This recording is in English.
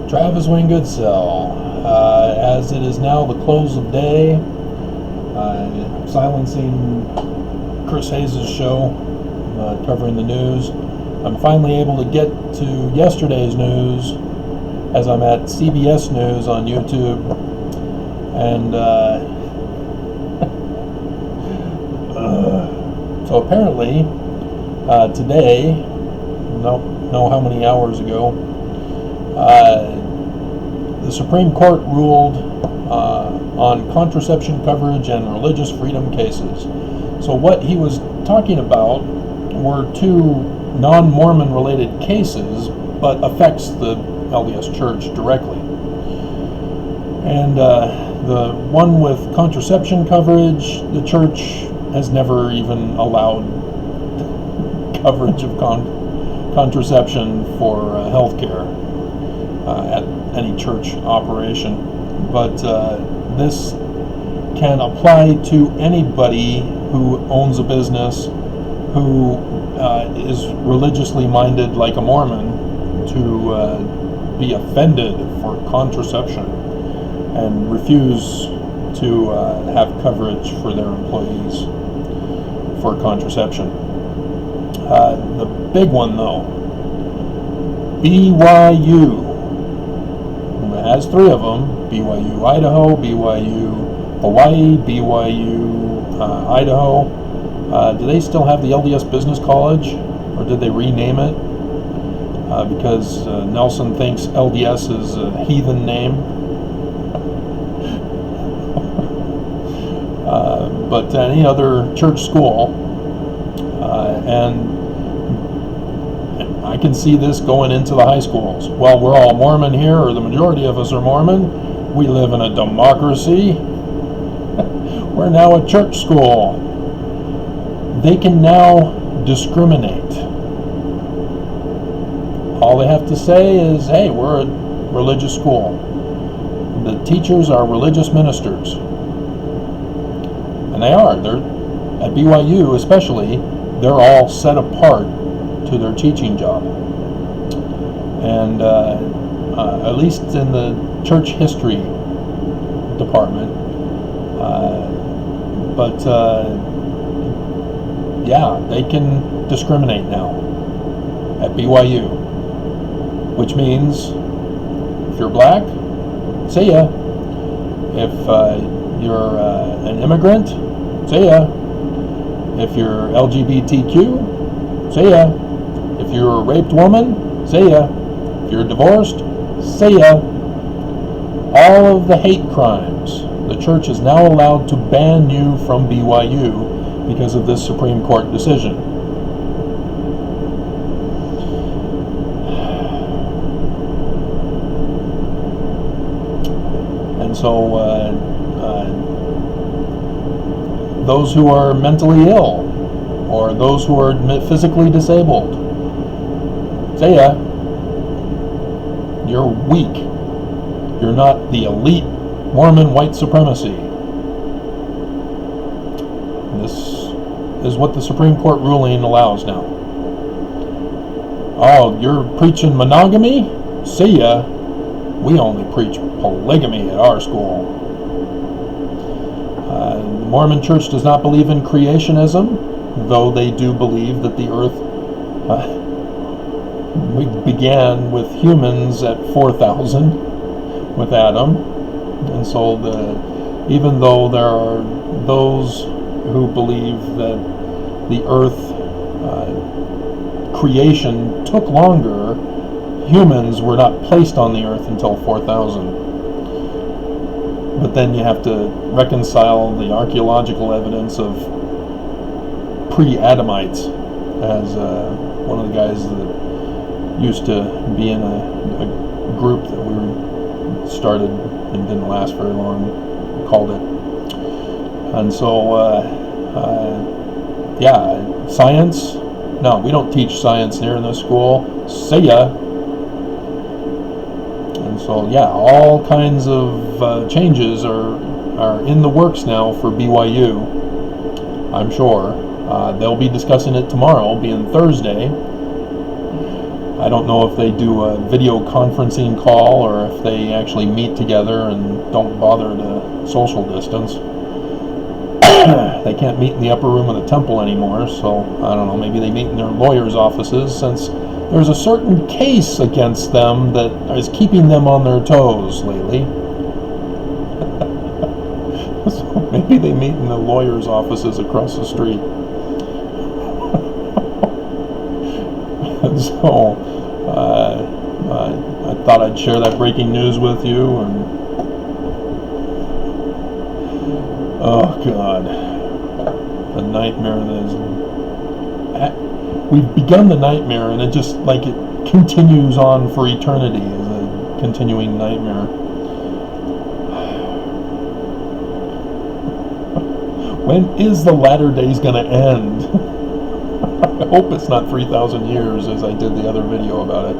Travis Wingoodsell. As it is now the close of day, silencing Chris Hayes' show, covering the news, I'm finally able to get to yesterday's news as I'm at CBS News on YouTube, and so apparently today, don't know how many hours ago, the Supreme Court ruled on contraception coverage and religious freedom cases. So what he was talking about were two non-Mormon related cases, but affects the LDS Church directly. And the one with contraception coverage, the Church has never even allowed coverage of contraception for health care at any church operation. But this can apply to anybody who owns a business who is religiously minded like a Mormon to be offended for contraception and refuse to have coverage for their employees for contraception. The big one, though, BYU. It has three of them: BYU Idaho, BYU Hawaii, BYU Idaho. Do they still have the LDS Business College, or did they rename it? Because Nelson thinks LDS is a heathen name. But any other church school, and I can see this going into the high schools. Well, we're all Mormon here, or the majority of us are Mormon. We live in a democracy. We're now a church school. They can now discriminate. All they have to say is, hey, we're a religious school. The teachers are religious ministers. And they are. They're at BYU especially, they're all set apart to their teaching job. And at least in the church history department. Yeah, they can discriminate now at BYU, which means if you're black, see ya. If you're an immigrant, see ya. If you're LGBTQ, see ya. If you're a raped woman, see ya. If you're divorced, see ya. All of the hate crimes, the church is now allowed to ban you from BYU because of this Supreme Court decision. And so those who are mentally ill or those who are physically disabled, say ya, you're weak. You're not the elite Mormon white supremacy. This is what the Supreme Court ruling allows now. Oh, you're preaching monogamy? See ya. We only preach polygamy at our school. The Mormon Church does not believe in creationism, though they do believe that the earth we began with humans at 4,000 with Adam. And so even though there are those who believe that the earth creation took longer, humans were not placed on the earth until 4,000. But then you have to reconcile the archaeological evidence of pre-Adamites, as one of the guys that used to be in a group that we started and didn't last very long, called it. And so, yeah, science? No, we don't teach science here in this school. See ya. And so, yeah, all kinds of changes are in the works now for BYU, I'm sure. They'll be discussing it tomorrow, being Thursday. I don't know if they do a video conferencing call or if they actually meet together and don't bother to social distance. They can't meet in the upper room of the temple anymore, so I don't know, maybe they meet in their lawyers' offices, since there's a certain case against them that is keeping them on their toes lately. So maybe they meet in the lawyers' offices across the street. So I thought I'd share that breaking news with you. And oh God, the nightmare that is. We've begun the nightmare, and it just like it continues on for eternity as a continuing nightmare. When is the latter days going to end? I hope it's not 3,000 years, as I did the other video about it.